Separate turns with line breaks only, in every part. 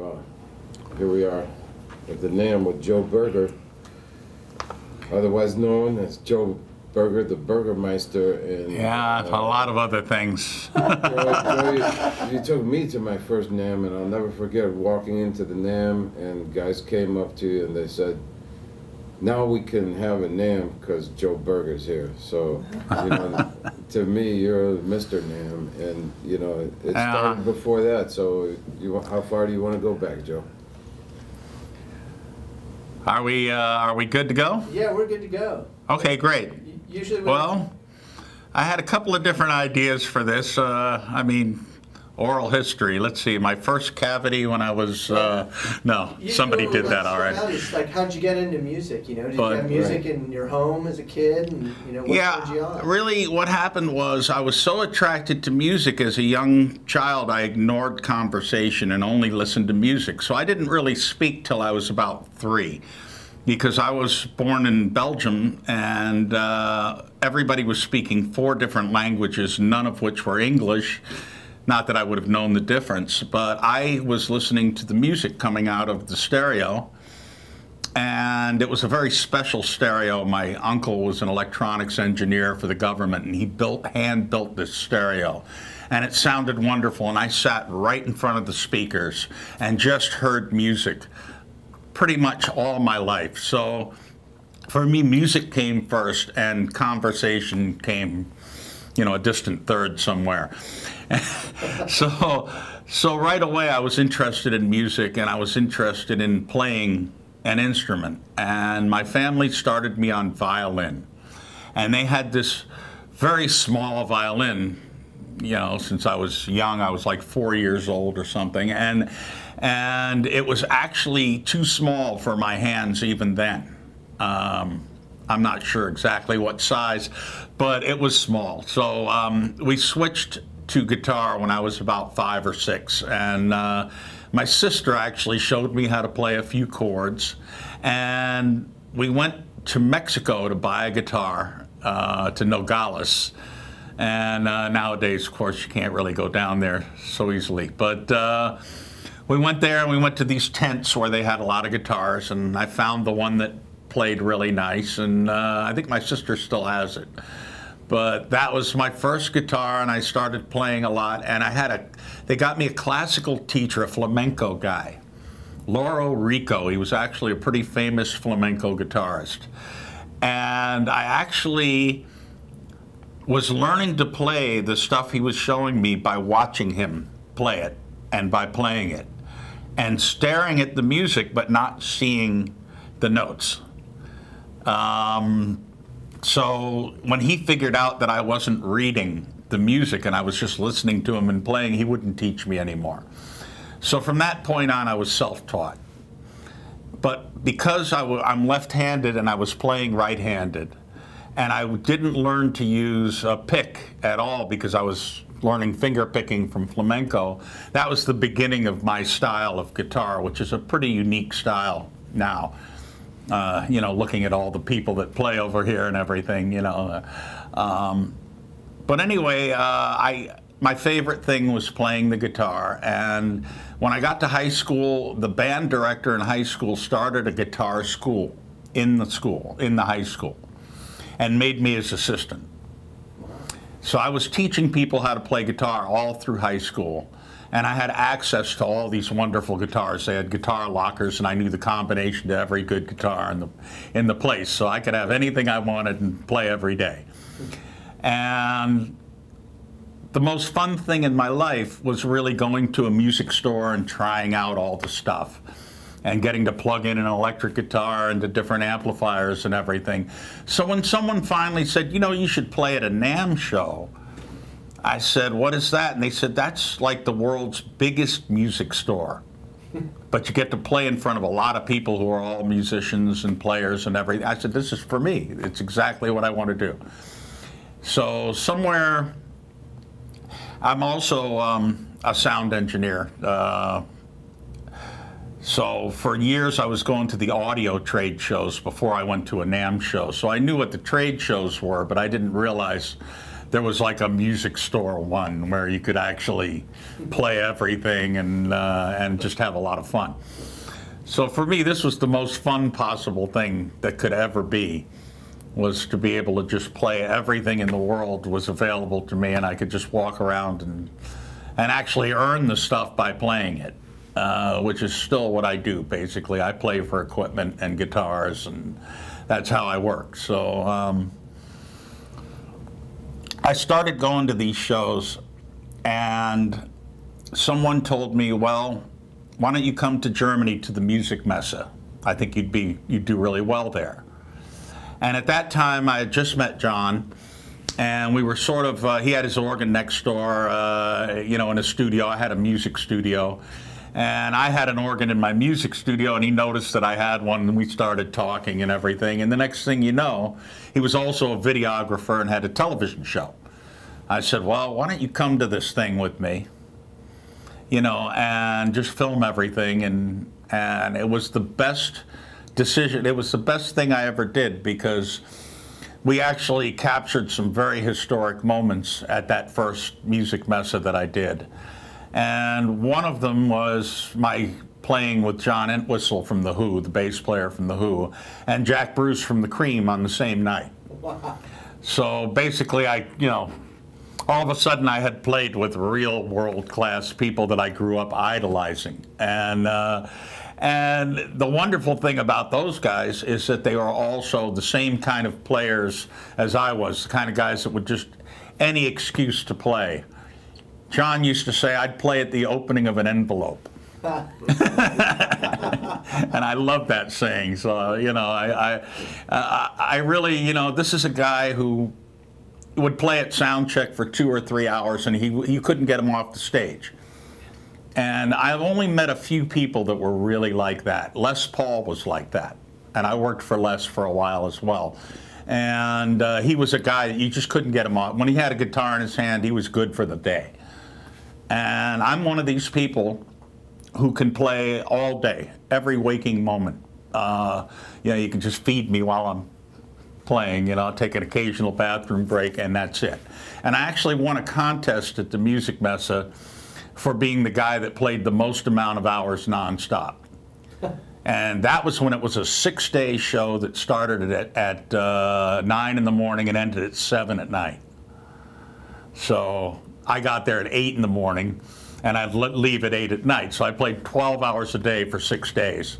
Well, here we are at the NAMM with Joe Berger, otherwise known as Joe Berger, the Burgermeister. And,
yeah, a lot of other things.
Joe, you took me to my first NAMM, and I'll never forget walking into the NAMM, and guys came up to you and they said, now we can have a NAMM because Joe Berger's here. So, you know, to me, you're Mr. NAMM, and, you know, it started before that. So how far do you want to go back, Joe?
Are we good to go?
Yeah, we're good to go.
Okay, great.
Usually,
well, I had a couple of different ideas for this. I mean, oral history. Let's see. My first cavity when I was no, somebody did that already.
Like, how'd you get into music? You know, did you have music in your home as a kid? And you know, what turned you on?
Really, what happened was I was so attracted to music as a young child. I ignored conversation and only listened to music. So I didn't really speak till I was about 3. Because I was born in Belgium, and everybody was speaking 4 different languages, none of which were English. Not that I would have known the difference, but I was listening to the music coming out of the stereo, and it was a very special stereo. My uncle was an electronics engineer for the government, and he hand-built this stereo. And it sounded wonderful, and I sat right in front of the speakers and just heard music pretty much all my life. So for me, music came first and conversation came, you know, a distant third somewhere. So right away I was interested in music, and I was interested in playing an instrument. And my family started me on violin. And they had this very small violin, you know, since I was young. I was like 4 years old or something. And it was actually too small for my hands even then. I'm not sure exactly what size, but it was small. So we switched to guitar when I was about 5 or 6. And my sister actually showed me how to play a few chords. And we went to Mexico to buy a guitar, to Nogales. And nowadays, of course, you can't really go down there so easily. But we went there, and we went to these tents where they had a lot of guitars, and I found the one that played really nice, and I think my sister still has it. But that was my first guitar, and I started playing a lot, and they got me a classical teacher, a flamenco guy, Loro Rico. He was actually a pretty famous flamenco guitarist. And I actually was learning to play the stuff he was showing me by watching him play it and by playing it and staring at the music but not seeing the notes. So when he figured out that I wasn't reading the music and I was just listening to him and playing, he wouldn't teach me anymore. So from that point on, I was self-taught. But because I'm left-handed and I was playing right-handed, and I didn't learn to use a pick at all because I was learning finger picking from flamenco, that was the beginning of my style of guitar, which is a pretty unique style now. You know, looking at all the people that play over here and everything, you know. But anyway, my favorite thing was playing the guitar. And when I got to high school, the band director in high school started a guitar school in the high school, and made me his assistant. So I was teaching people how to play guitar all through high school. And I had access to all these wonderful guitars. They had guitar lockers, and I knew the combination to every good guitar in the place. So I could have anything I wanted and play every day. And the most fun thing in my life was really going to a music store and trying out all the stuff and getting to plug in an electric guitar into different amplifiers and everything. So when someone finally said, you know, you should play at a NAMM show, I said, what is that? And they said, that's like the world's biggest music store. But you get to play in front of a lot of people who are all musicians and players and everything. I said, this is for me. It's exactly what I want to do. So somewhere, I'm also a sound engineer. So for years I was going to the audio trade shows before I went to a NAMM show. So I knew what the trade shows were, but I didn't realize there was like a music store one where you could actually play everything and just have a lot of fun. So for me, this was the most fun possible thing that could ever be, was to be able to just play everything in the world was available to me, and I could just walk around and actually earn the stuff by playing it, which is still what I do, basically. I play for equipment and guitars, and that's how I work. So I started going to these shows, and someone told me, well, why don't you come to Germany to the Musik Messe? I think you'd do really well there. And at that time, I had just met Jon, and we were sort of, he had his organ next door, you know, in a studio. I had a music studio, and I had an organ in my music studio, and he noticed that I had one, and we started talking and everything. And the next thing you know, he was also a videographer and had a television show. I said, well, why don't you come to this thing with me, you know, and just film everything. And it was the best decision. It was the best thing I ever did, because we actually captured some very historic moments at that first Musik Messe that I did. And one of them was my playing with Jon Entwistle from The Who, the bass player from The Who, and Jack Bruce from The Cream on the same night. So basically, you know, all of a sudden I had played with real world-class people that I grew up idolizing. And the wonderful thing about those guys is that they are also the same kind of players as I was, the kind of guys that would just, any excuse to play. Jon used to say, I'd play at the opening of an envelope. And I love that saying. So, you know, I really, you know, this is a guy who would play at sound check for 2 or 3 hours, and you couldn't get him off the stage. And I've only met a few people that were really like that. Les Paul was like that, and I worked for Les for a while as well. And he was a guy that you just couldn't get him off. When he had a guitar in his hand, he was good for the day. And I'm one of these people who can play all day, every waking moment. You know, you can just feed me while I'm playing, you know, I'll take an occasional bathroom break, and that's it. And I actually won a contest at the Musik Messe for being the guy that played the most amount of hours nonstop. And that was when it was a 6-day show that started at 9 in the morning and ended at 7 at night. So I got there at 8 in the morning, and I'd leave at 8 at night. So I played 12 hours a day for 6 days.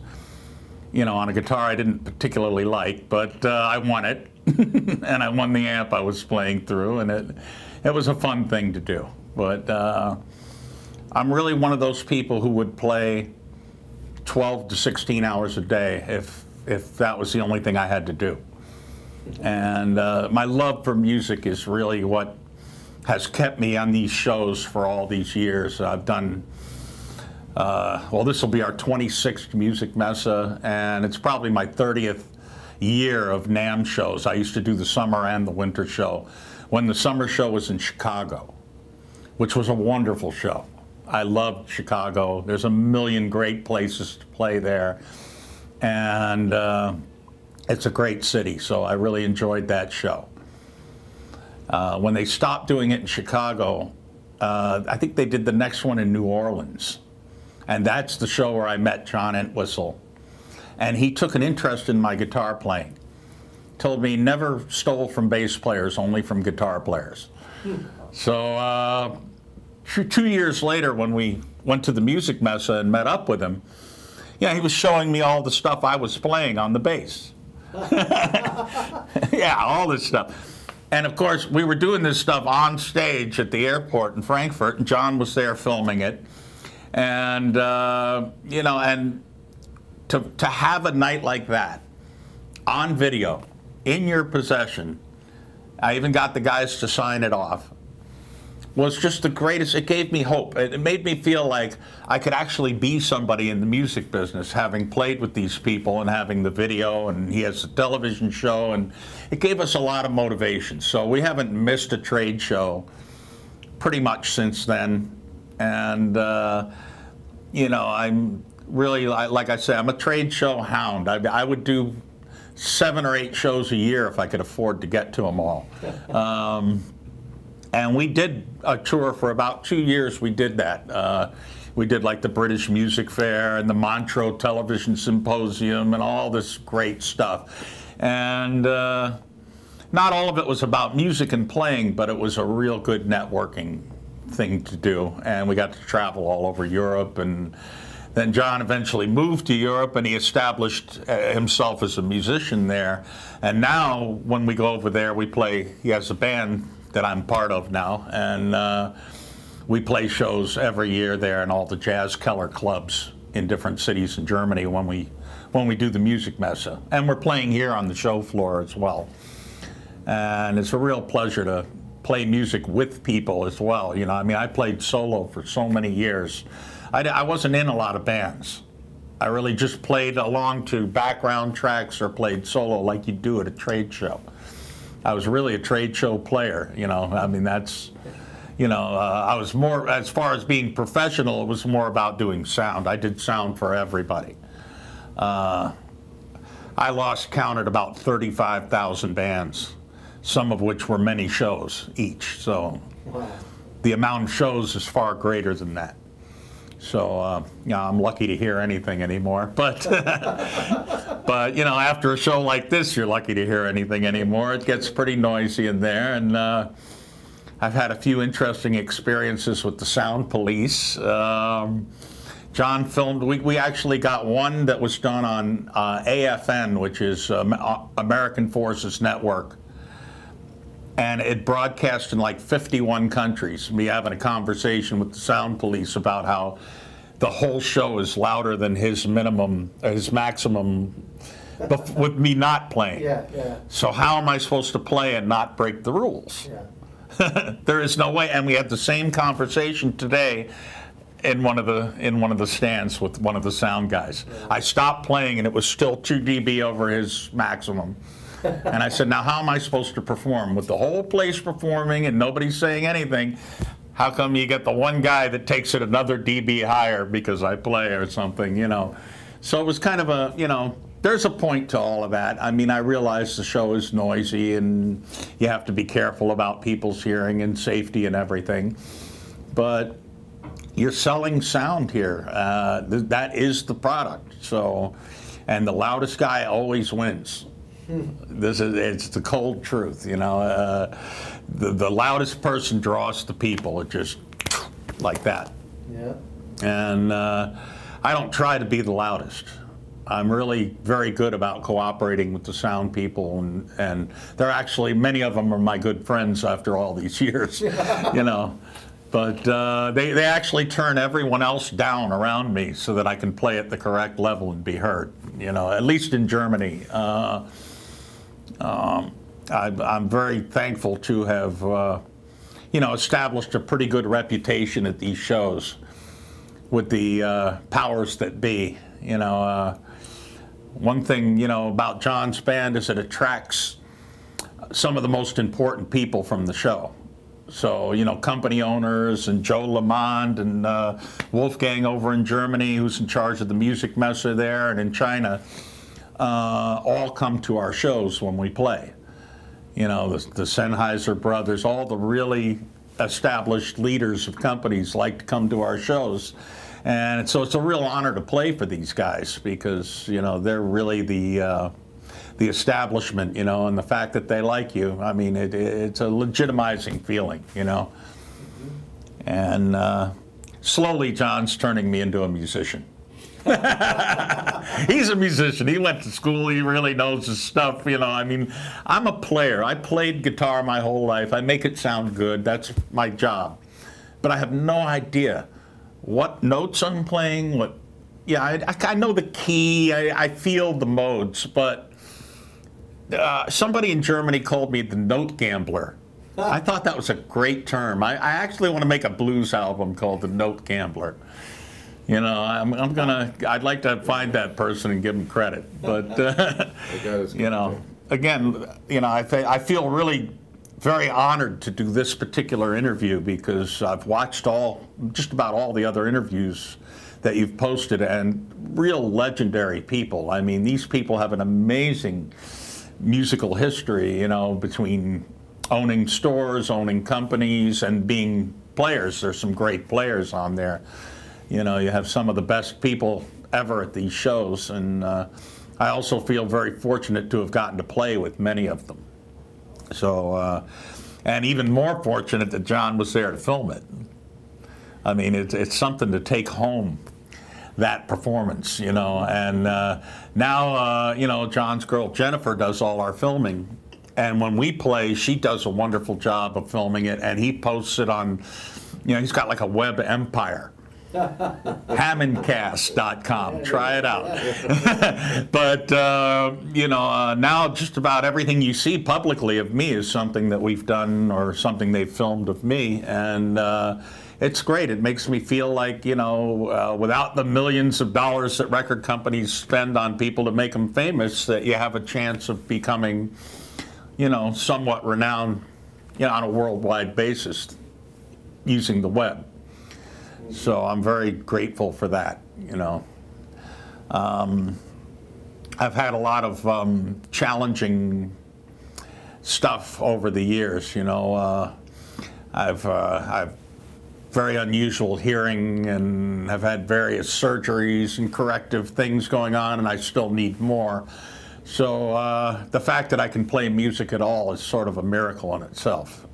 You know, on a guitar I didn't particularly like, but I won it. And I won the amp I was playing through, and it was a fun thing to do. But I'm really one of those people who would play 12 to 16 hours a day if that was the only thing I had to do. And my love for music is really what has kept me on these shows for all these years. I've done, well, this will be our 26th Musik Messe, and it's probably my 30th year of NAMM shows. I used to do the summer and the winter show, when the summer show was in Chicago, which was a wonderful show. I loved Chicago. There's a million great places to play there, and it's a great city, so I really enjoyed that show. When they stopped doing it in Chicago, I think they did the next one in New Orleans, and that's the show where I met Jon Entwistle, and he took an interest in my guitar playing. Told me he never stole from bass players, only from guitar players. So 2 years later, when we went to the Musik Messe and met up with him, yeah, he was showing me all the stuff I was playing on the bass. Yeah, all this stuff. And of course, we were doing this stuff on stage at the airport in Frankfurt, and Jon was there filming it. And, you know, and to have a night like that on video, in your possession, I even got the guys to sign it off, was just the greatest. It gave me hope. It made me feel like I could actually be somebody in the music business, having played with these people and having the video, and he has a television show, and it gave us a lot of motivation. So we haven't missed a trade show pretty much since then. And, you know, I'm really, like I say, I'm a trade show hound. I would do 7 or 8 shows a year if I could afford to get to them all. And we did a tour for about 2 years. We did that. We did like the British Music Fair and the Montreux Television Symposium and all this great stuff. And not all of it was about music and playing, but it was a real good networking thing to do. And we got to travel all over Europe. And then Jon eventually moved to Europe, and he established himself as a musician there. And now when we go over there, we play, he has a band that I'm part of now, and we play shows every year there in all the Jazz Keller clubs in different cities in Germany when we do the Music Messe. And we're playing here on the show floor as well. And it's a real pleasure to play music with people as well. You know, I mean, I played solo for so many years. I wasn't in a lot of bands. I really just played along to background tracks or played solo like you do at a trade show. I was really a trade show player, you know. I mean, that's, you know, I was more, as far as being professional, it was more about doing sound. I did sound for everybody. I lost count at about 35,000 bands, some of which were many shows each. So wow. The amount of shows is far greater than that. So, you know, I'm lucky to hear anything anymore. But, but, you know, after a show like this, you're lucky to hear anything anymore. It gets pretty noisy in there. And I've had a few interesting experiences with the sound police. Jon filmed, we actually got one that was done on AFN, which is American Forces Network. And it broadcast in like 51 countries. Me having a conversation with the sound police about how the whole show is louder than his minimum, his maximum, with me not playing.
Yeah, yeah.
So how am I supposed to play and not break the rules? Yeah. There is no way. And we had the same conversation today in one of the stands with one of the sound guys. Yeah. I stopped playing and it was still 2 dB over his maximum. And I said, now how am I supposed to perform? With the whole place performing and nobody saying anything, how come you get the one guy that takes it another dB higher because I play or something, you know? So it was kind of a, you know, there's a point to all of that. I mean, I realize the show is noisy and you have to be careful about people's hearing and safety and everything. But you're selling sound here. That is the product. So, and the loudest guy always wins. It's the cold truth, you know. The loudest person draws the people. It just like that. Yeah. And I don't try to be the loudest. I'm really very good about cooperating with the sound people, and they're actually, many of them are my good friends after all these years, you know. But they actually turn everyone else down around me so that I can play at the correct level and be heard, you know, at least in Germany. I'm very thankful to have, you know, established a pretty good reputation at these shows with the powers that be. You know, one thing, you know, about Jon's band is it attracts some of the most important people from the show. So, you know, company owners and Joe Lamond and Wolfgang over in Germany, who's in charge of the Music Messe there, and in China, all come to our shows when we play. You know, the Sennheiser brothers, all the really established leaders of companies like to come to our shows. And so it's a real honor to play for these guys because, you know, they're really the establishment, you know, and the fact that they like you, I mean, it's a legitimizing feeling, you know. And slowly Jon's turning me into a musician. He's a musician. He went to school. He really knows his stuff, you know. I mean, I'm a player. I played guitar my whole life. I make it sound good. That's my job. But I have no idea what notes I'm playing, what, yeah, I know the key. I feel the modes, but somebody in Germany called me the note gambler. I thought that was a great term. I actually want to make a blues album called The Note Gambler. You know, I'd like to find that person and give him credit. But, you know, again, you know, I feel really very honored to do this particular interview because I've watched just about all the other interviews that you've posted, and real legendary people. I mean, these people have an amazing musical history, you know, between owning stores, owning companies, and being players. There's some great players on there. You know, you have some of the best people ever at these shows, and I also feel very fortunate to have gotten to play with many of them. So, and even more fortunate that Jon was there to film it. I mean, it's something to take home, that performance, you know. And now, you know, Jon's girl Jennifer does all our filming. And when we play, she does a wonderful job of filming it, and he posts it on, you know, he's got like a web empire. Hammondcast.com. Try it out. But, you know, now just about everything you see publicly of me is something that we've done or something they've filmed of me. And it's great. It makes me feel like, you know, without the millions of dollars that record companies spend on people to make them famous, that you have a chance of becoming, you know, somewhat renowned, you know, on a worldwide basis using the web. So I'm very grateful for that, you know. I've had a lot of challenging stuff over the years, you know. I've very unusual hearing and have had various surgeries and corrective things going on, and I still need more. So the fact that I can play music at all is sort of a miracle in itself.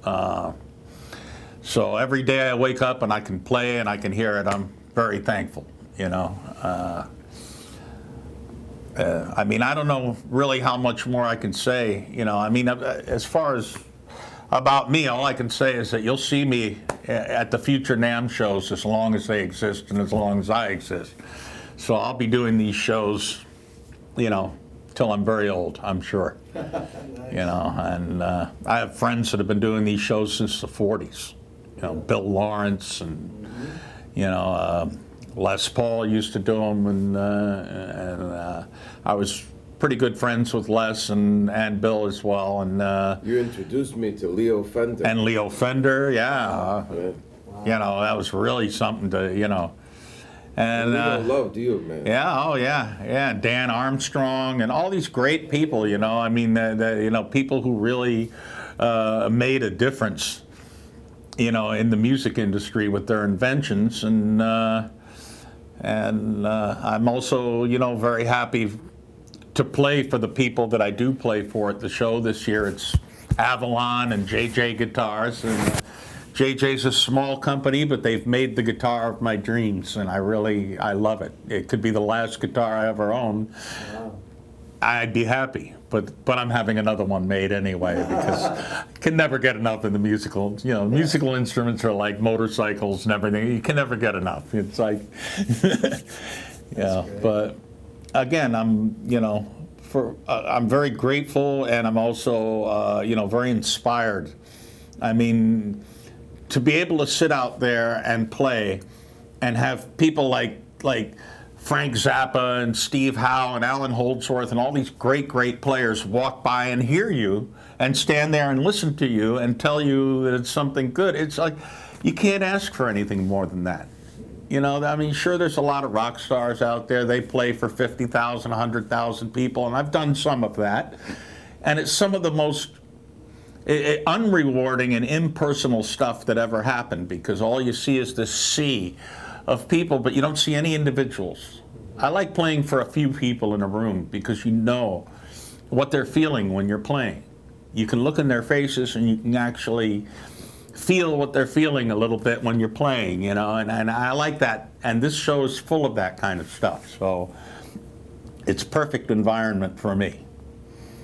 So every day I wake up and I can play and I can hear it, I'm very thankful, you know. I mean, I don't know really how much more I can say, you know. I mean, as far as about me, all I can say is that you'll see me at the future NAMM shows as long as they exist and as long as I exist. So I'll be doing these shows, you know, till I'm very old, I'm sure. Nice. You know, and I have friends that have been doing these shows since the 40s. You know, Bill Lawrence and, you know, Les Paul used to do them, and I was pretty good friends with Les and Bill as well. And
you introduced me to Leo Fender.
And Leo Fender, yeah.
Right.
Wow. You know, that was really something to, you know. And
Leo loved you, man.
Yeah, oh yeah, yeah. Dan Armstrong and all these great people, you know. I mean, you know, people who really made a difference, you know, in the music industry with their inventions. And I'm also, you know, very happy to play for the people that I do play for at the show this year. It's Avalon and JJ Guitars. And JJ's a small company, but they've made the guitar of my dreams, and I love it. It could be the last guitar I ever owned. Wow. I'd be happy, but I'm having another one made anyway, because I can never get enough in the musical. You know, musical instruments are like motorcycles and everything. You can never get enough. It's like, yeah. But again, I'm, you know, I'm very grateful, and I'm also, you know, very inspired. I mean, to be able to sit out there and play, and have people like Frank Zappa and Steve Howe and Alan Holdsworth and all these great players walk by and hear you and stand there and listen to you and tell you that it's something good. It's like, you can't ask for anything more than that. You know, I mean, sure, there's a lot of rock stars out there. They play for 50,000, 100,000 people, and I've done some of that. And it's some of the most unrewarding and impersonal stuff that ever happened, because all you see is this sea of people, but you don't see any individuals. I like playing for a few people in a room, because you know what they're feeling when you're playing. You can look in their faces and you can actually feel what they're feeling a little bit when you're playing, you know, and I like that. And this show is full of that kind of stuff, so it's perfect environment for me.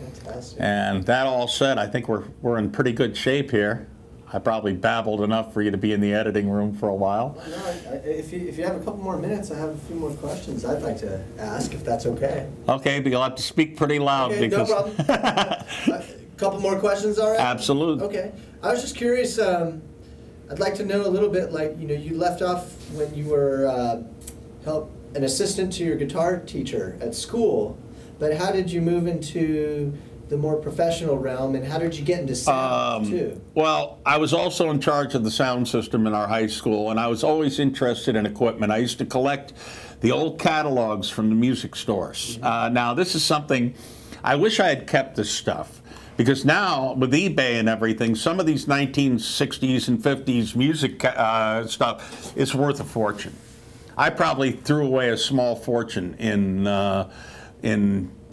Fantastic.
And that all said, I think we're in pretty good shape here. I probably babbled enough for you to be in the editing room for a while.
No, if you have a couple more minutes, I have a few more questions I'd like to ask, if that's okay.
Okay, but you'll have to speak pretty loud.
Okay,
because
no problem. A couple more questions, all right?
Absolutely.
Okay. I was just curious, I'd like to know a little bit, like, you know, you left off when you were an assistant to your guitar teacher at school, but how did you move into the more professional realm, and how did you get into sound too?
Well, I was also in charge of the sound system in our high school, and I was always interested in equipment. I used to collect the old catalogs from the music stores. Now, this is something, I wish I had kept this stuff, Because now, with eBay and everything, some of these 1960s and 50s music stuff is worth a fortune. I probably threw away a small fortune in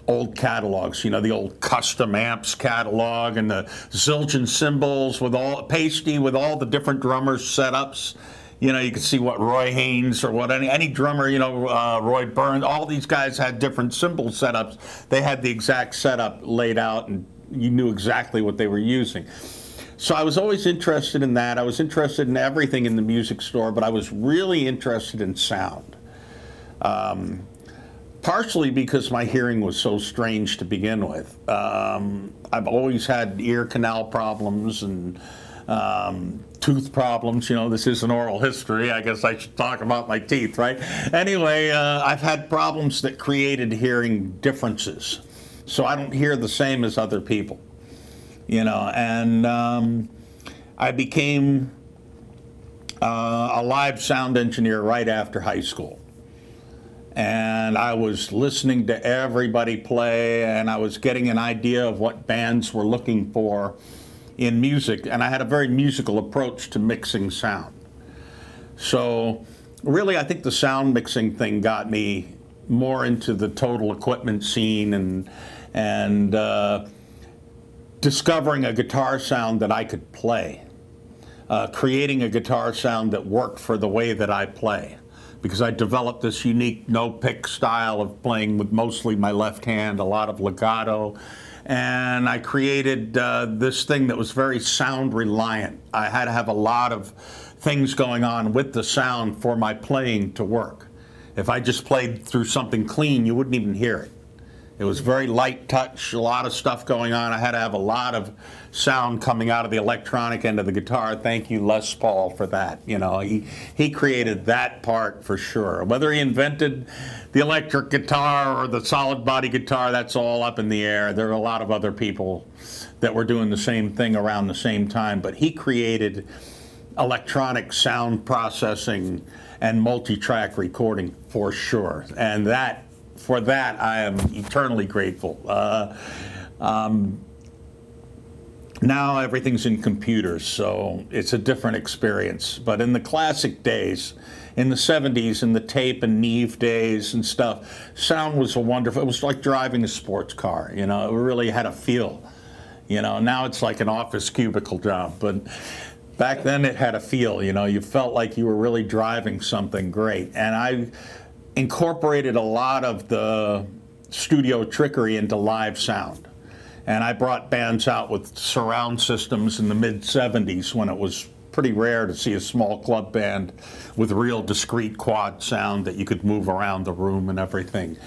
old catalogs, you know, the old custom amps catalog and the Zildjian cymbals with all pasty with all the different drummers' setups. You know, you could see what Roy Haynes or what any drummer, you know, Roy Burns, all these guys had different cymbal setups. They had the exact setup laid out, and you knew exactly what they were using. So I was always interested in that. I was interested in everything in the music store, but I was really interested in sound. Partially because my hearing was so strange to begin with. I've always had ear canal problems and tooth problems. You know, this isn't oral history. I guess I should talk about my teeth, right? Anyway, I've had problems that created hearing differences. So I don't hear the same as other people, you know, and I became a live sound engineer right after high school. And I was listening to everybody play, and I was getting an idea of what bands were looking for in music, and I had a very musical approach to mixing sound. So really, I think the sound mixing thing got me more into the total equipment scene and discovering a guitar sound that I could play, creating a guitar sound that worked for the way that I play. Because I developed this unique no-pick style of playing with mostly my left hand, a lot of legato, and I created this thing that was very sound reliant. I had to have a lot of things going on with the sound for my playing to work. If I just played through something clean, you wouldn't even hear it. It was very light touch, a lot of stuff going on. I had to have a lot of sound coming out of the electronic end of the guitar. Thank you, Les Paul, for that. You know, he created that part for sure. Whether he invented the electric guitar or the solid body guitar, that's all up in the air. There are a lot of other people that were doing the same thing around the same time, but he created electronic sound processing and multi-track recording for sure. And that, for that, I am eternally grateful. Now everything's in computers, so it's a different experience. But in the classic days, in the 70s, in the tape and Neve days and stuff, sound was a wonderful, it was like driving a sports car, you know, it really had a feel. You know, now it's like an office cubicle job, but back then it had a feel, you know, you felt like you were really driving something great. And I incorporated a lot of the studio trickery into live sound. And I brought bands out with surround systems in the mid-70s when it was pretty rare to see a small club band with real discrete quad sound that you could move around the room and everything.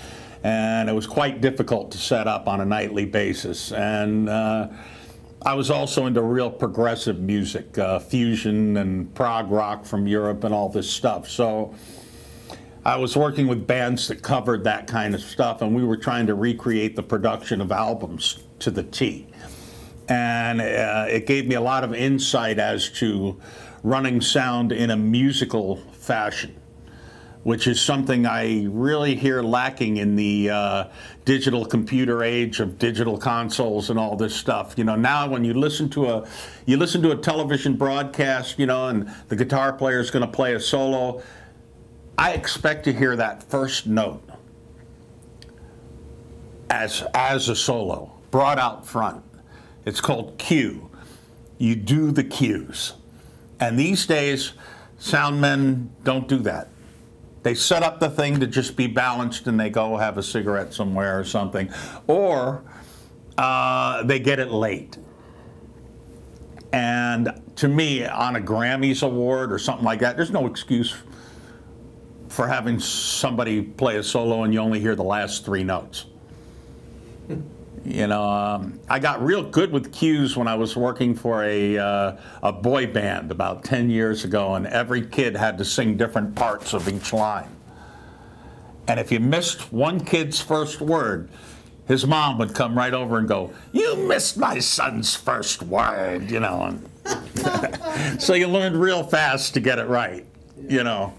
And it was quite difficult to set up on a nightly basis. And I was also into real progressive music, fusion and prog rock from Europe and all this stuff. So I was working with bands that covered that kind of stuff, and we were trying to recreate the production of albums to the T. And it gave me a lot of insight as to running sound in a musical fashion, which is something I really hear lacking in the digital computer age of digital consoles and all this stuff. You know, now when you listen to a television broadcast, you know, and the guitar player is going to play a solo, I expect to hear that first note as a solo, brought out front. It's called cue. You do the cues. And these days, sound men don't do that. They set up the thing to just be balanced and they go have a cigarette somewhere or something. Or they get it late. And to me, on a Grammys award or something like that, there's no excuse for having somebody play a solo and you only hear the last 3 notes. You know, I got real good with cues when I was working for a boy band about 10 years ago, and every kid had to sing different parts of each line. And if you missed one kid's first word, his mom would come right over and go, "You missed my son's first word," you know. And so you learned real fast to get it right, you know.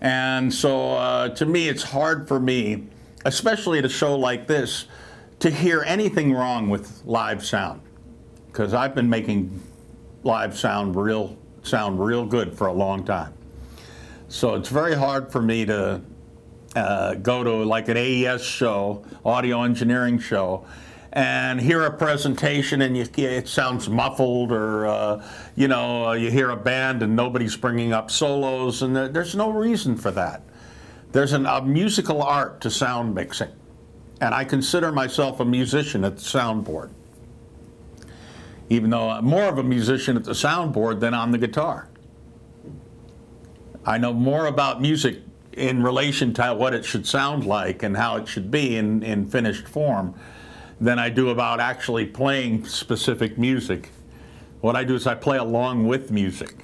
And so to me, it's hard for me, especially at a show like this, to hear anything wrong with live sound, because I've been making live sound real good for a long time. So it's very hard for me to go to like an AES show, audio engineering show, and hear a presentation and it sounds muffled, or you know, you hear a band and nobody's bringing up solos, and there's no reason for that. There's a musical art to sound mixing, and I consider myself a musician at the soundboard, even though I'm more of a musician at the soundboard than on the guitar. I know more about music in relation to what it should sound like and how it should be in finished form than I do about actually playing specific music. What I do is I play along with music.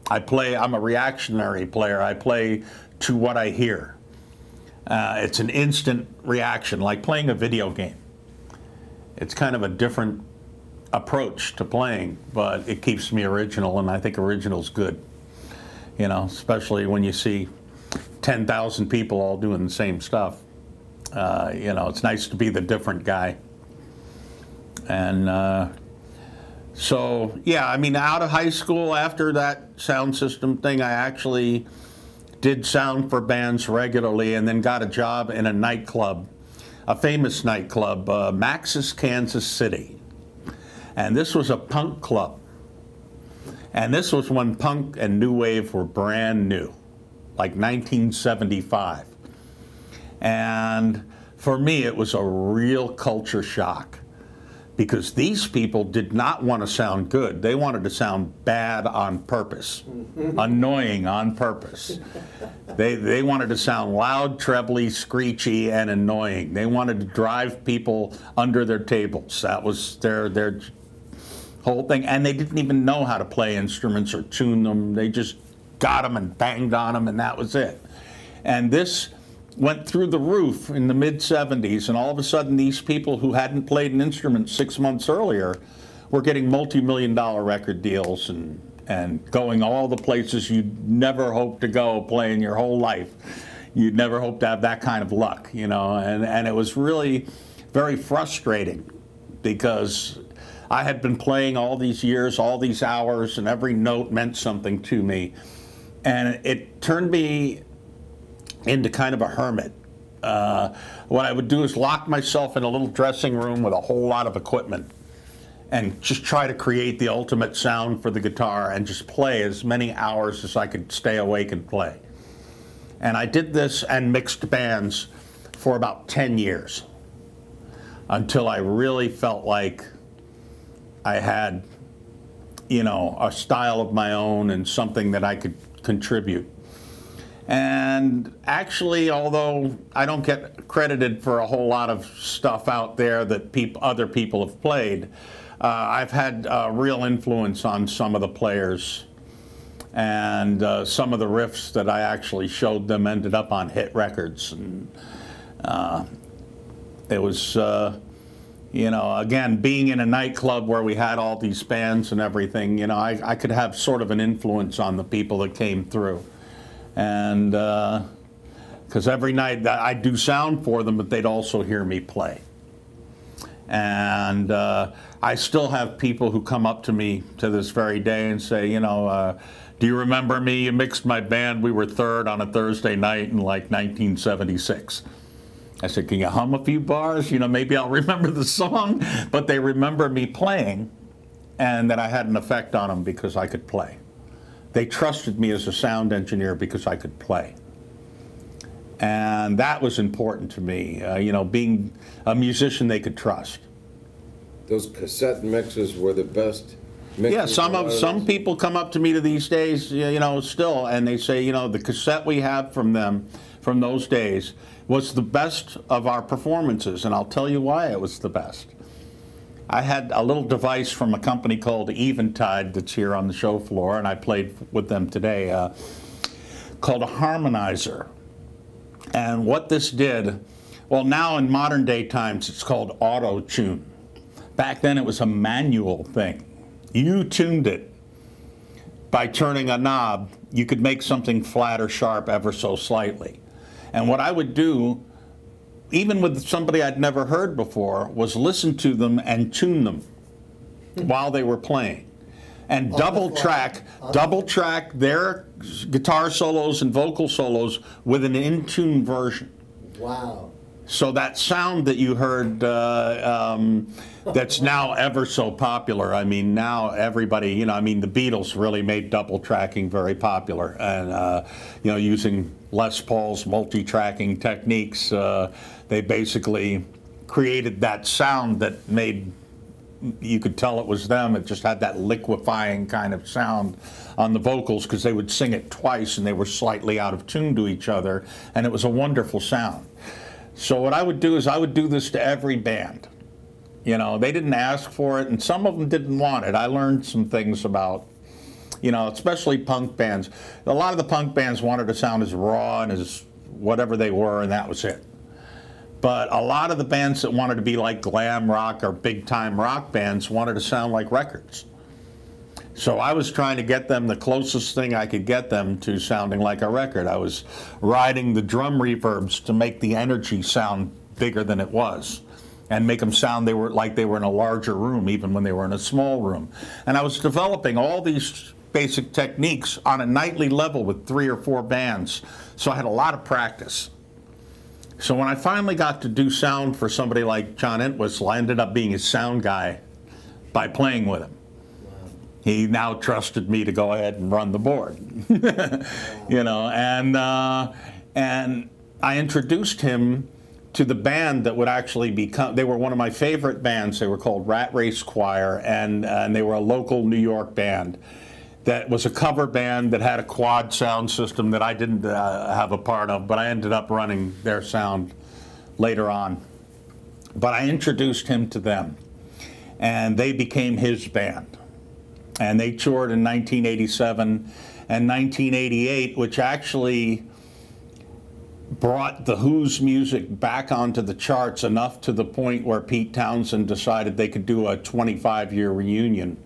I'm a reactionary player. I play to what I hear. It's an instant reaction, like playing a video game. It's kind of a different approach to playing, but it keeps me original, and I think original's good. You know, especially when you see 10,000 people all doing the same stuff. You know, it's nice to be the different guy. And so, yeah, I mean, out of high school, after that sound system thing, I actually did sound for bands regularly, and then got a job in a nightclub, a famous nightclub, Max's Kansas City. And this was a punk club. And this was when punk and new wave were brand new, like 1975. And for me, it was a real culture shock, because these people did not want to sound good. They wanted to sound bad on purpose, annoying on purpose. They wanted to sound loud, trebly, screechy, and annoying. They wanted to drive people under their tables. That was their whole thing. And they didn't even know how to play instruments or tune them. They just got them and banged on them, and that was it. And this went through the roof in the mid-70s, and all of a sudden these people who hadn't played an instrument 6 months earlier were getting multi-million-dollar record deals and going all the places you'd never hoped to go playing your whole life. You'd never hoped to have that kind of luck, you know, and it was really very frustrating, because I had been playing all these years, all these hours, and every note meant something to me. And it turned me into kind of a hermit. What I would do is lock myself in a little dressing room with a whole lot of equipment and just try to create the ultimate sound for the guitar and just play as many hours as I could stay awake and play. And I did this and mixed bands for about 10 years until I really felt like I had, you know, a style of my own and something that I could contribute. And actually, although I don't get credited for a whole lot of stuff out there that other people have played, I've had real influence on some of the players, and some of the riffs that I actually showed them ended up on hit records. And it was, you know, again, being in a nightclub where we had all these bands and everything, you know, I could have sort of an influence on the people that came through. And because every night I'd do sound for them, but they'd also hear me play. And I still have people who come up to me to this very day and say, you know, do you remember me? You mixed my band. We were third on a Thursday night in like 1976. I said, can you hum a few bars? You know, maybe I'll remember the song. But they remember me playing, and that I had an effect on them because I could play. They trusted me as a sound engineer because I could play. And that was important to me, you know, being a musician they could trust.
Those cassette mixes were the best mixes.
Yeah, some people come up to me to these days, you know, still, and they say, you know, the cassette we have from them, from those days, was the best of our performances, and I'll tell you why it was the best. I had a little device from a company called Eventide that's here on the show floor, and I played with them today, called a harmonizer. And what this did, well, now in modern day times it's called auto-tune. Back then it was a manual thing. You tuned it. By turning a knob, you could make something flat or sharp ever so slightly. And what I would do even with somebody I'd never heard before, was listen to them and tune them while they were playing. And double track their guitar solos and vocal solos with an in-tune version.
Wow.
So that sound that you heard that's now ever so popular, I mean, now everybody, you know, I mean, the Beatles really made double tracking very popular. And, you know, using Les Paul's multi-tracking techniques, they basically created that sound that made, you could tell it was them. It just had that liquefying kind of sound on the vocals because they would sing it twice and they were slightly out of tune to each other, and it was a wonderful sound. So what I would do is I would do this to every band. You know, they didn't ask for it, and some of them didn't want it. I learned some things about, you know, especially punk bands. A lot of the punk bands wanted to sound as raw and as whatever they were, and that was it. But a lot of the bands that wanted to be like glam rock or big-time rock bands wanted to sound like records. So I was trying to get them the closest thing I could get them to sounding like a record. I was riding the drum reverbs to make the energy sound bigger than it was and make them sound like they were in a larger room even when they were in a small room. And I was developing all these basic techniques on a nightly level with 3 or 4 bands. So I had a lot of practice. So when I finally got to do sound for somebody like Jon Entwistle, I ended up being his sound guy by playing with him. He now trusted me to go ahead and run the board, you know, and I introduced him to the band that would actually become, they were one of my favorite bands. They were called Rat Race Choir, and they were a local New York band that was a cover band that had a quad sound system that I didn't have a part of, but I ended up running their sound later on. But I introduced him to them, and they became his band. And they toured in 1987 and 1988, which actually brought The Who's music back onto the charts enough to the point where Pete Townsend decided they could do a 25-year reunion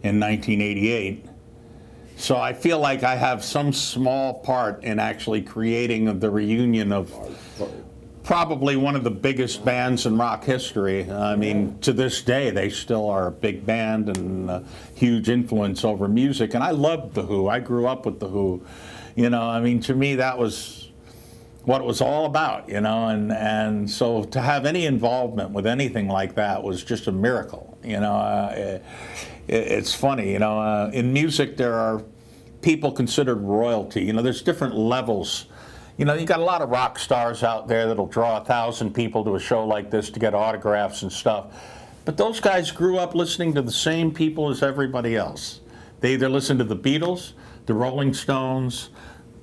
in 1988. So I feel like I have some small part in actually creating the reunion of probably one of the biggest bands in rock history. I mean, to this day, they still are a big band and a huge influence over music. And I loved The Who. I grew up with The Who. You know, I mean, to me, that was what it was all about, you know. And so to have any involvement with anything like that was just a miracle, you know. It's funny, you know. In music, there are people considered royalty. You know, there's different levels. You know, you got a lot of rock stars out there that'll draw 1,000 people to a show like this to get autographs and stuff. But those guys grew up listening to the same people as everybody else. They either listened to the Beatles, the Rolling Stones,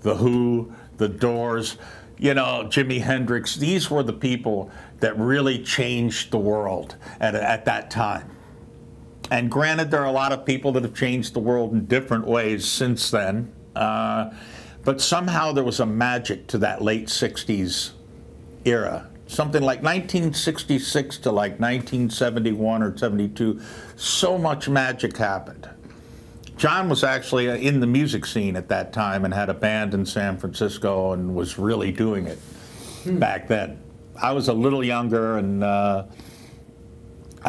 the Who, the Doors, you know, Jimi Hendrix. These were the people that really changed the world at that time. And granted, there are a lot of people that have changed the world in different ways since then. But somehow there was a magic to that late 60s era. Something like 1966 to like 1971 or 72, so much magic happened. Jon was actually in the music scene at that time and had a band in San Francisco and was really doing it back then. I was a little younger, and I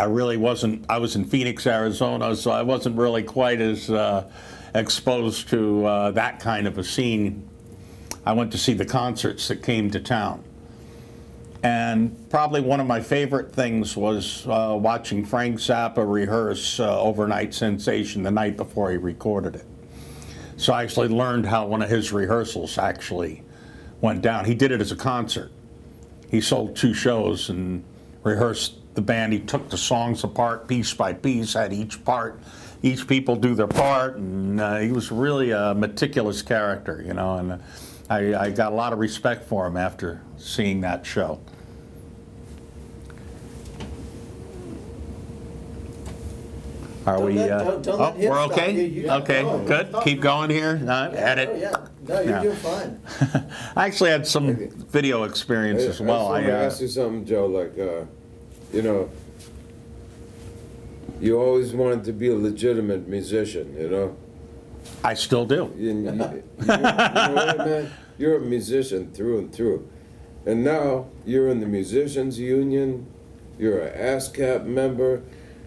really wasn't. I was in Phoenix, Arizona, so I wasn't really quite as exposed to that kind of a scene. I went to see the concerts that came to town. And probably one of my favorite things was watching Frank Zappa rehearse Overnight Sensation the night before he recorded it. So I actually learned how one of his rehearsals actually went down. He did it as a concert. He sold 2 shows and rehearsed the band. He took the songs apart piece by piece, had each people do their part, and he was really a meticulous character, you know, and I got a lot of respect for him after seeing that show. Are we, we're okay? Okay, good. Keep going here. Edit.
Yeah. No, you're doing fine.
I actually had some video experience as well.
I ask you something, Joe, like, you know, you always wanted to be a legitimate musician, you know?
I still do.
You know what, man? You're a musician through and through. And now you're in the Musicians Union, you're an ASCAP member,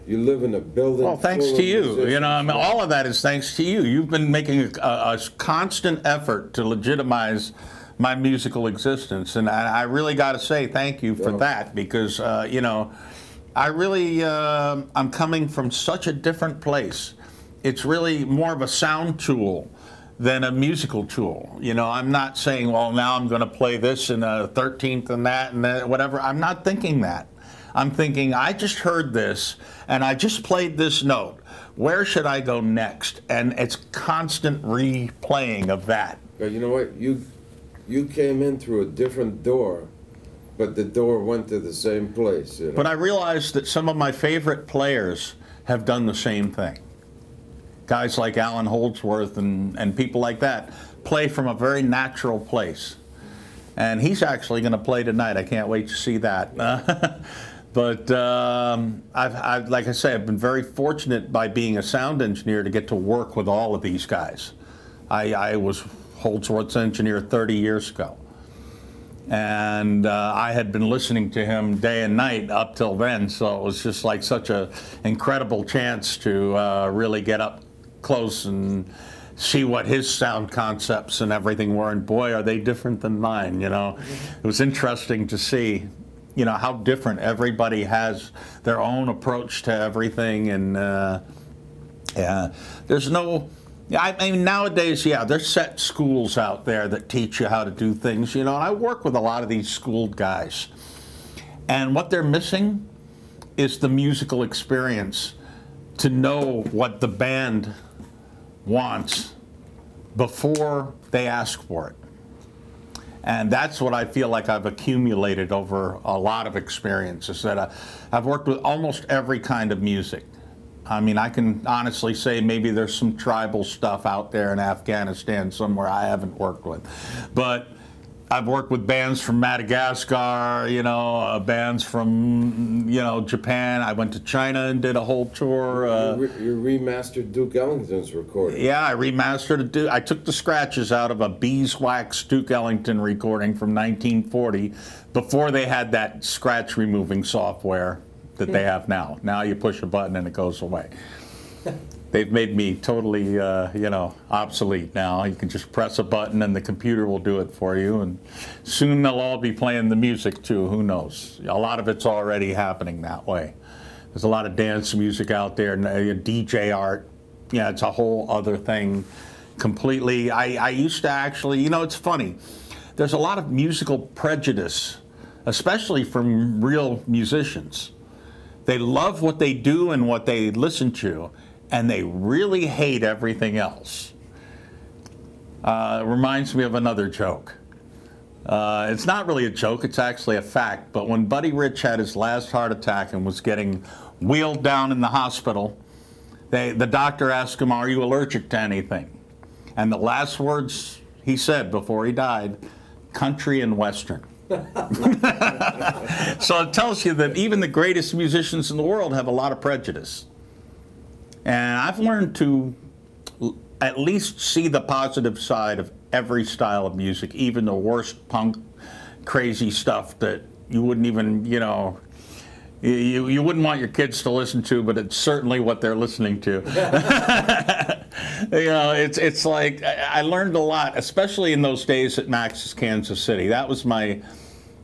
you live in a building.
Well, thanks
full
to
of
you.
musicians.
You know, I mean, all of that is thanks to you. You've been making a constant effort to legitimize my musical existence, and I really got to say thank you for that, because you know, I really I'm coming from such a different place. It's really more of a sound tool than a musical tool. You know, I'm not saying, well, now I'm going to play this in a 13th and that whatever. I'm not thinking that. I'm thinking, I just heard this and I just played this note. Where should I go next? And it's constant replaying of that.
But you know what? You came in through a different door, but the door went to the same place. You know?
But I realized that some of my favorite players have done the same thing. Guys like Alan Holdsworth and people like that play from a very natural place. And he's actually going to play tonight. I can't wait to see that. But I've, like I say, I've been very fortunate by being a sound engineer to get to work with all of these guys. I was Holdsworth's engineer 30 years ago. And I had been listening to him day and night up till then, so it was just like such an incredible chance to really get up close and see what his sound concepts and everything were, and boy, are they different than mine, you know. It was interesting to see, you know, how different everybody has their own approach to everything, and yeah, there's no, I mean, nowadays, yeah, there's set schools out there that teach you how to do things, you know, and I work with a lot of these schooled guys, and what they're missing is the musical experience to know what the band wants before they ask for it. And that's what I feel like I've accumulated over a lot of experiences, that I've worked with almost every kind of music. I mean, I can honestly say maybe there's some tribal stuff out there in Afghanistan somewhere I haven't worked with. But I've worked with bands from Madagascar, you know, bands from, you know, Japan. I went to China and did a whole tour.
You remastered Duke Ellington's recording.
Yeah, I remastered it. I took the scratches out of a beeswax Duke Ellington recording from 1940 before they had that scratch removing software that they have now. Now you push a button and it goes away. They've made me totally, you know, obsolete now. You can just press a button and the computer will do it for you. And soon they'll all be playing the music too, who knows. A lot of it's already happening that way. There's a lot of dance music out there, DJ art. Yeah, it's a whole other thing completely. I used to actually, you know, it's funny. There's a lot of musical prejudice, especially from real musicians. They love what they do and what they listen to, and they really hate everything else. It reminds me of another joke. It's not really a joke, it's actually a fact, but when Buddy Rich had his last heart attack and was getting wheeled down in the hospital, the doctor asked him, "Are you allergic to anything?" And the last words he said before he died, "Country and Western." So it tells you that even the greatest musicians in the world have a lot of prejudice. And I've learned to at least see the positive side of every style of music, even the worst punk, crazy stuff that you wouldn't even, you know, you wouldn't want your kids to listen to, but it's certainly what they're listening to. You know, it's like, I learned a lot, especially in those days at Max's Kansas City. That was my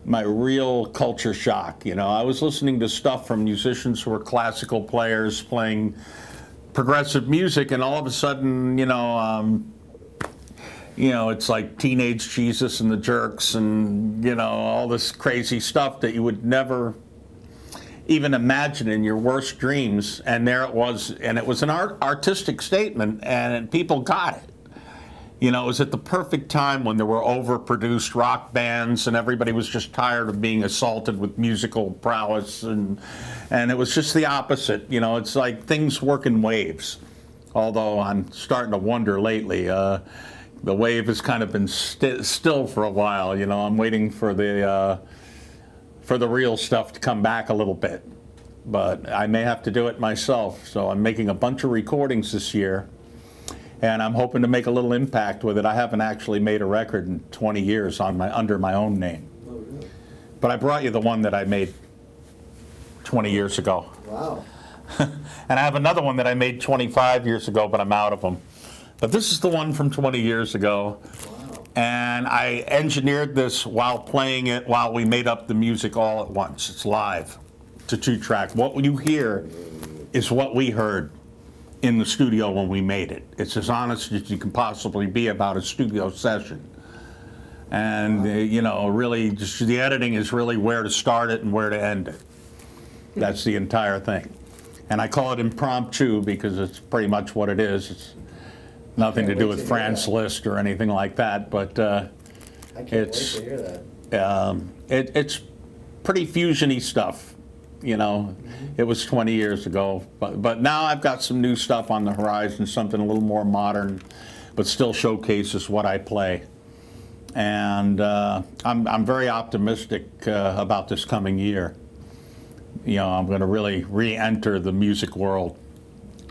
real culture shock. You know, I was listening to stuff from musicians who were classical players playing progressive music, and all of a sudden, you know, it's like Teenage Jesus and the Jerks, and you know, all this crazy stuff that you would never even imagine in your worst dreams. And there it was, and it was an artistic statement, and people got it. You know, it was at the perfect time when there were overproduced rock bands and everybody was just tired of being assaulted with musical prowess, and it was just the opposite. You know, it's like things work in waves. Although I'm starting to wonder lately, the wave has kind of been still for a while. You know, I'm waiting for the real stuff to come back a little bit. But I may have to do it myself. So I'm making a bunch of recordings this year, and I'm hoping to make a little impact with it. I haven't actually made a record in 20 years under my own name.
Oh, really?
But I brought you the one that I made 20 years ago.
Wow.
And I have another one that I made 25 years ago, but I'm out of them. But this is the one from 20 years ago.
Wow.
And I engineered this while playing it, while we made up the music all at once. It's live. It's a 2-track. What you hear is what we heard in the studio when we made it. It's as honest as you can possibly be about a studio session. And, you know, really, just the editing is really where to start it and where to end it. That's the entire thing. And I call it impromptu because it's pretty much what it is. It's nothing to do with Franz Liszt or anything like that, but
I can't wait to hear that.
It's pretty fusiony stuff. You know, it was 20 years ago, but now I've got some new stuff on the horizon, something a little more modern, but still showcases what I play. And I'm very optimistic about this coming year. You know, I'm going to really re-enter the music world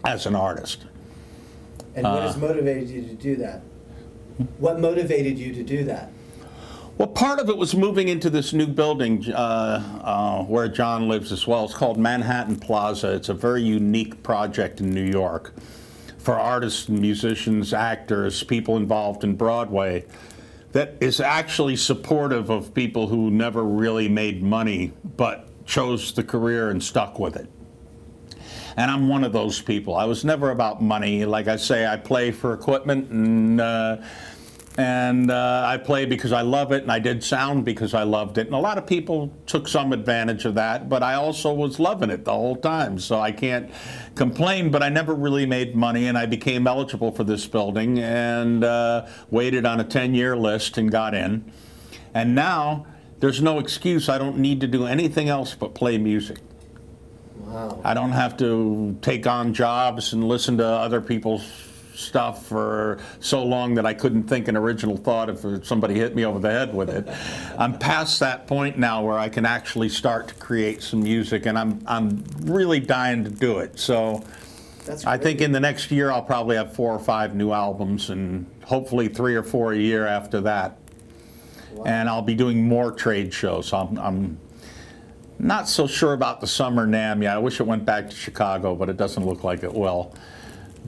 as an artist.
And what has motivated you to do that? What motivated you to do that?
Well, part of it was moving into this new building where Jon lives as well. It's called Manhattan Plaza. It's a very unique project in New York for artists and musicians, actors, people involved in Broadway, that is actually supportive of people who never really made money but chose the career and stuck with it. And I'm one of those people. I was never about money. Like I say, I play for equipment, and I play because I love it, and I did sound because I loved it. And a lot of people took some advantage of that, but I also was loving it the whole time, so I can't complain. But I never really made money, and I became eligible for this building and waited on a 10-year list and got in. And now there's no excuse. I don't need to do anything else but play music.
Wow.
I don't have to take on jobs and listen to other people's stuff for so long that I couldn't think an original thought if somebody hit me over the head with it. I'm past that point now where I can actually start to create some music, and I'm really dying to do it. So I think in the next year I'll probably have 4 or 5 new albums, and hopefully 3 or 4 a year after that. Wow. And I'll be doing more trade shows. I'm not so sure about the summer NAMM yet. I wish it went back to Chicago, but it doesn't look like it will.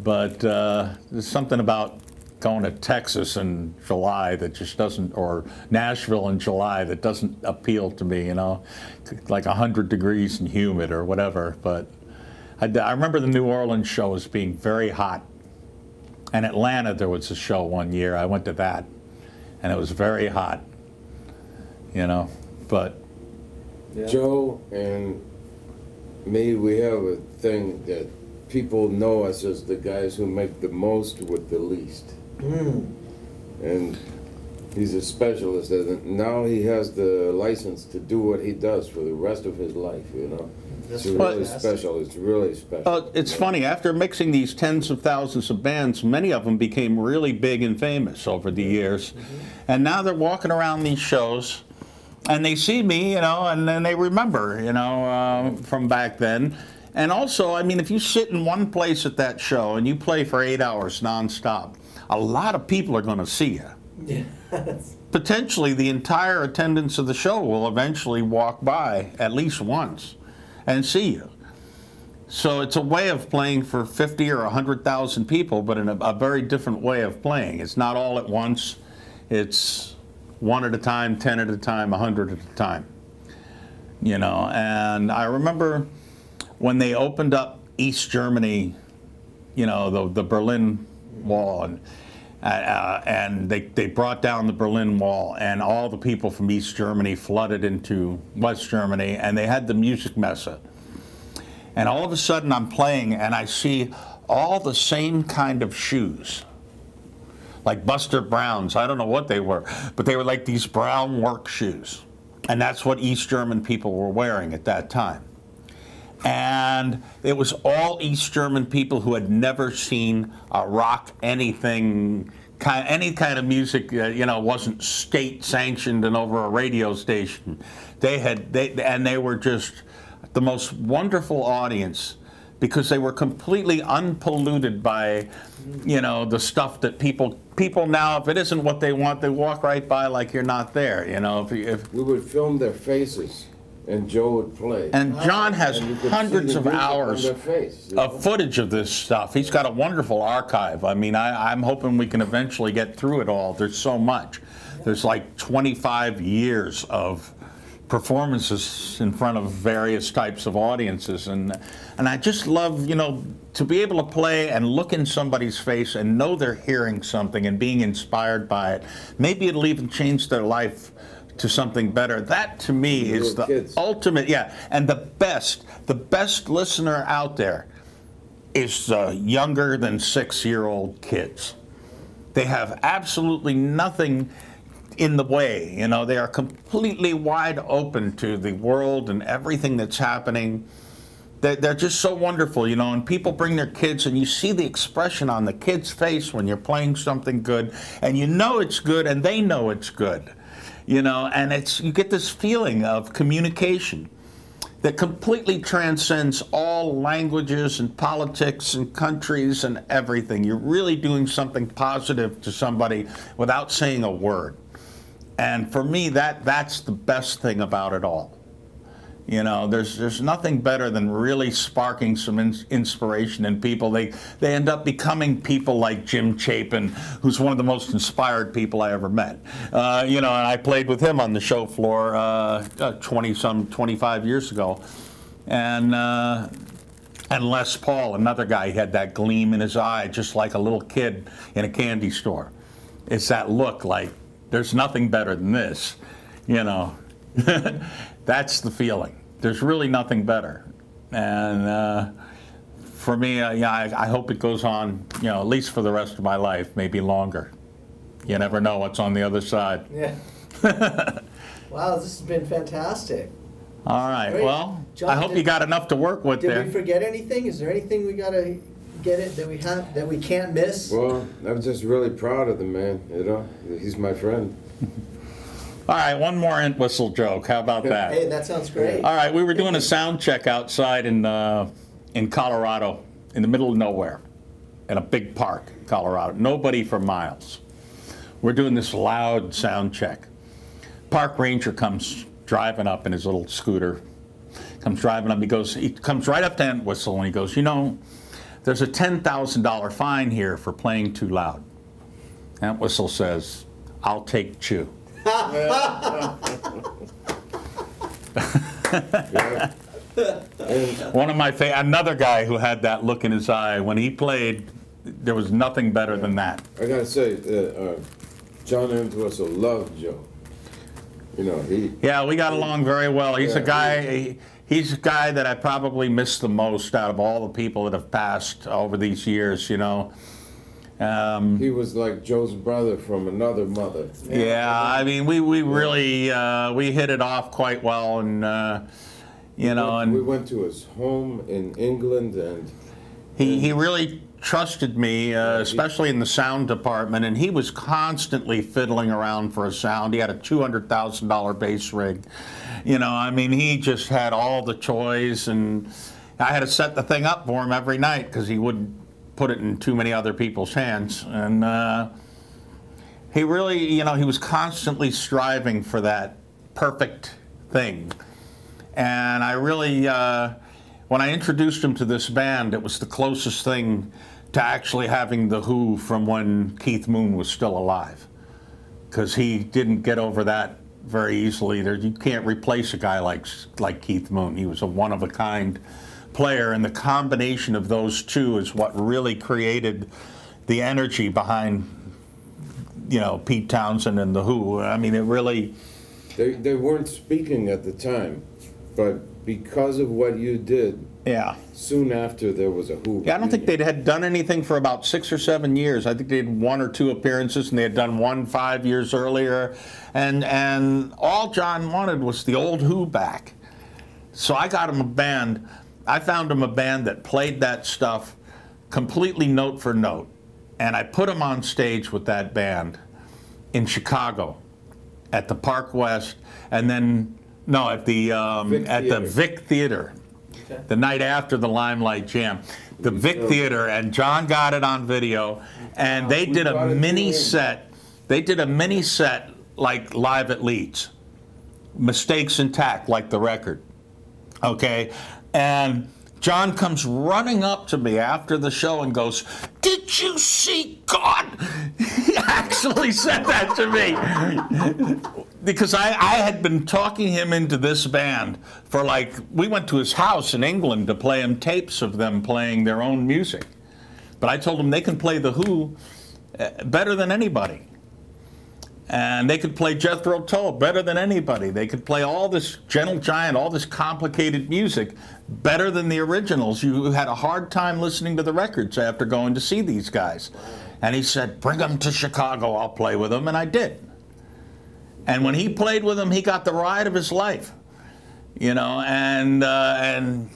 But there's something about going to Texas in July that just doesn't, or Nashville in July that doesn't appeal to me, you know, like 100 degrees and humid or whatever. But I remember the New Orleans show as being very hot. And Atlanta, there was a show one year. I went to that, and it was very hot, you know, but.
Yeah. Joe and me, we have a thing that people know us as the guys who make the most with the least. And he's a specialist, and now he has the license to do what he does for the rest of his life, you know. It's really special. It's really special.
It's funny, after mixing these tens of thousands of bands, many of them became really big and famous over the years. And now they're walking around these shows, and they see me, you know, and then they remember, you know, from back then. And also, I mean, if you sit in one place at that show and you play for 8 hours nonstop, a lot of people are going to see you.
Yes.
Potentially, the entire attendance of the show will eventually walk by at least once and see you. So it's a way of playing for 50 or 100,000 people, but in a very different way of playing. It's not all at once. It's 1 at a time, 10 at a time, 100 at a time. You know, and I remember when they opened up East Germany, you know, the Berlin Wall, and they brought down the Berlin Wall, and all the people from East Germany flooded into West Germany, and they had the Musik Messe. And all of a sudden I'm playing, and I see all the same kind of shoes, like Buster Brown's. I don't know what they were, but they were like these brown work shoes. And that's what East German people were wearing at that time. And it was all East German people who had never seen a rock anything, any kind of music that, you know, wasn't state sanctioned and over a radio station. They were just the most wonderful audience because they were completely unpolluted by, you know, the stuff that people now, if it isn't what they want, they walk right by like you're not there, you know. If
we would film their faces, and Joe would play.
And Jon has hundreds of hours
face,
of footage of this stuff. He's got a wonderful archive. I mean, I'm hoping we can eventually get through it all. There's so much. There's like 25 years of performances in front of various types of audiences, and I just love, you know, to be able to play and look in somebody's face and know they're hearing something and being inspired by it. Maybe it'll even change their life to something better. That to me is the ultimate, yeah. And the best listener out there is younger than 6-year-old kids. They have absolutely nothing in the way, you know. They are completely wide open to the world and everything that's happening. They're just so wonderful, you know, and people bring their kids and you see the expression on the kid's face when you're playing something good, and you know it's good and they know it's good, you know, and you get this feeling of communication that completely transcends all languages and politics and countries and everything. You're really doing something positive to somebody without saying a word. And for me, that's the best thing about it all. You know, there's nothing better than really sparking some inspiration in people. They end up becoming people like Jim Chapin, who's one of the most inspired people I ever met. You know, and I played with him on the show floor 25 years ago. And Les Paul, another guy, he had that gleam in his eye, just like a little kid in a candy store. It's that look like, there's nothing better than this, you know. That's the feeling. There's really nothing better. And for me, yeah, I hope it goes on, you know, at least for the rest of my life, maybe longer. You never know what's on the other side.
Yeah. Wow, this has been fantastic.
All right,
Great.
well,
Jon,
I hope you got enough to work with there.
Did we forget anything? Is there anything we got to get it that we have that we can't miss?
Well, I'm just really proud of the man, you know. He's my friend.
All right, one more Entwistle joke. How about that?
Hey, that sounds great.
All right, we were doing a sound check outside in Colorado, in the middle of nowhere, in a big park in Colorado. Nobody for miles. We're doing this loud sound check. Park ranger comes driving up in his little scooter. Comes driving up. He comes right up to Entwistle and he goes, you know, there's a $10,000 fine here for playing too loud. Entwistle says, I'll take Chew. One of my another guy who had that look in his eye when he played, there was nothing better than that.
I gotta say, Jon Entwistle loved Joe. You know,
yeah, we got along very well. He's a guy. He's a guy that I probably miss the most out of all the people that have passed over these years. You know.
He was like Joe's brother from another mother.
Yeah, I mean, we really we hit it off quite well, and you know, and
we went to his home in England, and
he really trusted me, especially in the sound department, and he was constantly fiddling around for a sound. He had a $200,000 bass rig. You know, I mean, he just had all the toys, and I had to set the thing up for him every night because he wouldn't put it in too many other people's hands. And he really, you know, he was constantly striving for that perfect thing. And I really, when I introduced him to this band, it was the closest thing to actually having the Who from when Keith Moon was still alive. Because he didn't get over that very easily. You can't replace a guy like Keith Moon. He was a one-of-a-kind player, and the combination of those two is what really created the energy behind, you know, Pete Townsend and the Who. I mean, it really...
They weren't speaking at the time, but because of what you did,
yeah,
soon after there was a Who.
Yeah, I don't think they had done anything for about 6 or 7 years. I think they had 1 or 2 appearances, and they had done one 5 years earlier. And all Jon wanted was the old Who back. So I got him a band. I found him a band that played that stuff completely note for note. And I put him on stage with that band in Chicago at the Park West, and then, no, at the Vic Theater.
Okay.
The night after the Limelight Jam. The Vic Theater, and John got it on video, and they did a mini set. They did a mini set like Live at Leeds. Mistakes Intact, like the record. Okay? And John comes running up to me after the show and goes, "Did you see God?" He actually said that to me. Because I had been talking him into this band for like, we went to his house in England to play him tapes of them playing their own music. But I told him they can play The Who better than anybody. And they could play Jethro Tull better than anybody. They could play all this Gentle Giant, all this complicated music better than the originals. You had a hard time listening to the records after going to see these guys. And he said, "Bring them to Chicago, I'll play with them," and I did. And when he played with them, he got the ride of his life, you know, and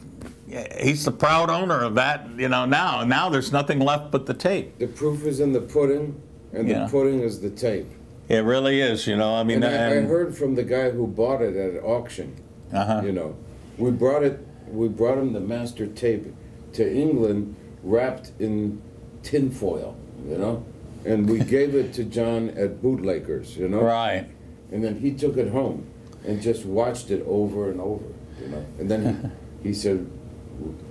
he's the proud owner of that, you know, now. Now there's nothing left but the tape.
The proof is in the pudding, and the pudding is the tape.
It really is, you know. I mean,
and I heard from the guy who bought it at an auction. You know, we brought him the master tape to England, wrapped in tinfoil, you know, and we gave it to John at Bootleggers, you know.
Right.
And then he took it home and just watched it over and over, you know. And then he said,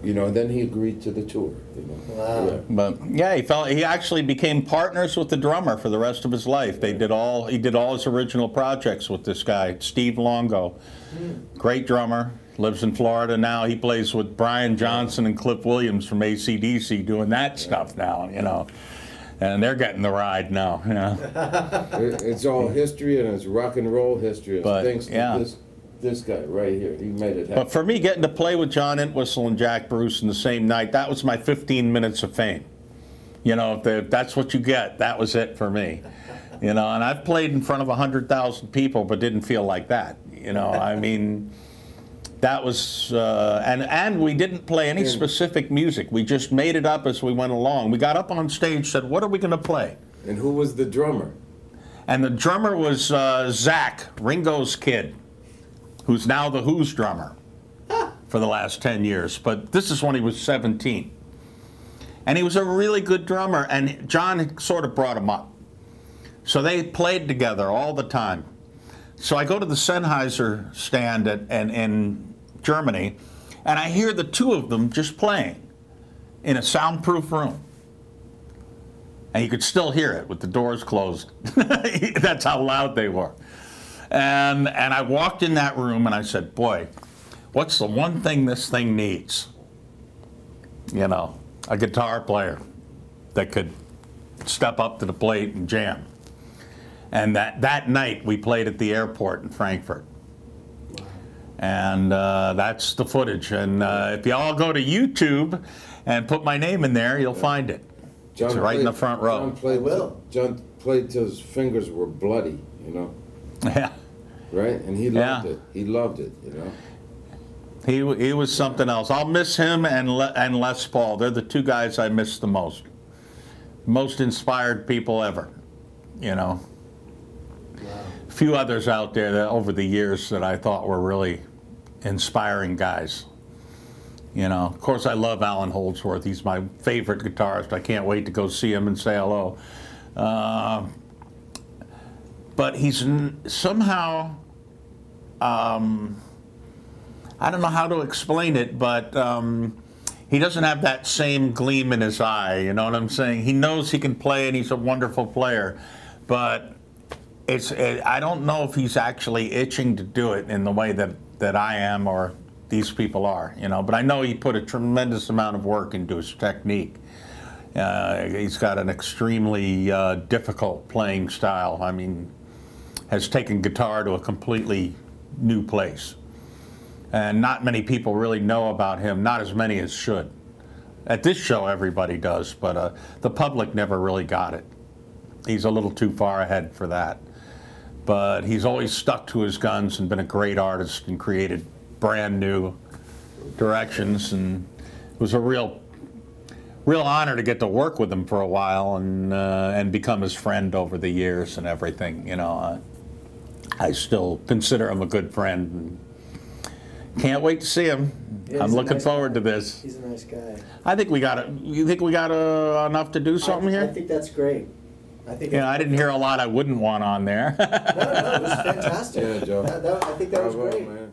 you know, and then he agreed to the tour, you know.
Wow.
Yeah.
But yeah, he actually became partners with the drummer for the rest of his life. He did all his original projects with this guy, Steve Longo. Great drummer, lives in Florida now. He plays with Brian Johnson and Cliff Williams from AC/DC doing that stuff now, you know. And they're getting the ride now, you know.
It's all history, and it's rock and roll history.
But,
thanks to this guy right here. He made it happen.
But for me, getting to play with John Entwistle and Jack Bruce in the same night, that was my 15 minutes of fame. You know, if that's what you get, that was it for me. You know, and I've played in front of 100,000 people, but didn't feel like that. You know, I mean, that was, and we didn't play any specific music. We just made it up as we went along. We got up on stage, said, "What are we going to play?"
And who was the drummer?
And the drummer was Zach, Ringo's kid, who's now the Who's drummer for the last 10 years. But this is when he was 17. And he was a really good drummer, and John sort of brought him up. So they played together all the time. So I go to the Sennheiser stand in Germany, and I hear the two of them just playing in a soundproof room. And you could still hear it with the doors closed. That's how loud they were. And I walked in that room and I said, "Boy, what's the one thing this thing needs? You know, a guitar player that could step up to the plate and jam." And that night we played at the airport in Frankfurt. And that's the footage. And if you all go to YouTube and put my name in there, you'll find it. It's right in the front row.
John played till his fingers were bloody, you know.
Yeah.
Right? And he loved it. He loved it, you know.
He was something else. I'll miss him and Les Paul. They're the two guys I miss the most. Most inspired people ever, you know.
Wow.
A few others out there that over the years that I thought were really inspiring guys. You know, of course I love Alan Holdsworth. He's my favorite guitarist. I can't wait to go see him and say hello. But he's somehow, I don't know how to explain it, but he doesn't have that same gleam in his eye, you know what I'm saying? He knows he can play and he's a wonderful player, but I don't know if he's actually itching to do it in the way that I am or these people are, you know, but I know he put a tremendous amount of work into his technique. He's got an extremely difficult playing style. I mean, has taken guitar to a completely new place. And not many people really know about him, not as many as should. At this show, everybody does, but the public never really got it. He's a little too far ahead for that. But he's always stuck to his guns and been a great artist and created brand new directions, and it was a real honor to get to work with him for a while and become his friend over the years and everything. You know, I still consider him a good friend. And Can't wait to see him.
Yeah,
I'm
he's a
looking
nice
forward
guy.
to this.
He's a nice guy.
I think we got it. You think we got enough to do something
I
here?
think that's great. I think.
Yeah, I didn't hear a lot I wouldn't want on there.
No, it was fantastic.
Yeah, Joe.
I think that was
Bravo,
great.
man.